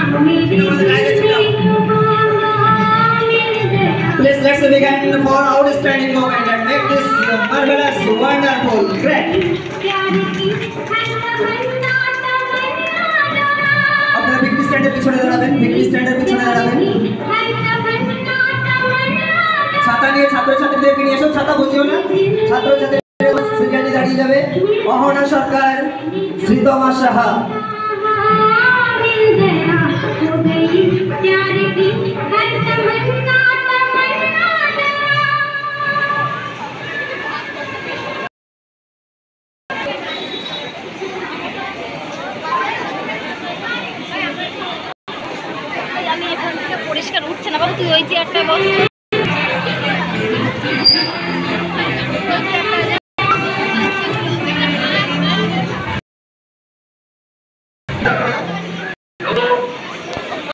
Please let's begin for outstanding moment and make this marvelous, wonderful, great. अपना big standard पिछड़े दाঁড়াবেন, big standard पिछड़े दाঁড়াবেন। ছাতা নিয়ে ছাত্রছাত্রীদেরকে নিয়ে এসো, ছাতা বুঝিও না। ছাত্রছাত্রীদের সিরিয়ালি দাঁড়িয়ে যাবে। অহনা সরকার, শ্রীতমা সাহা। পরিষ্কার উঠছে না বাবু, তুই ওই চেয়ারটায় বস।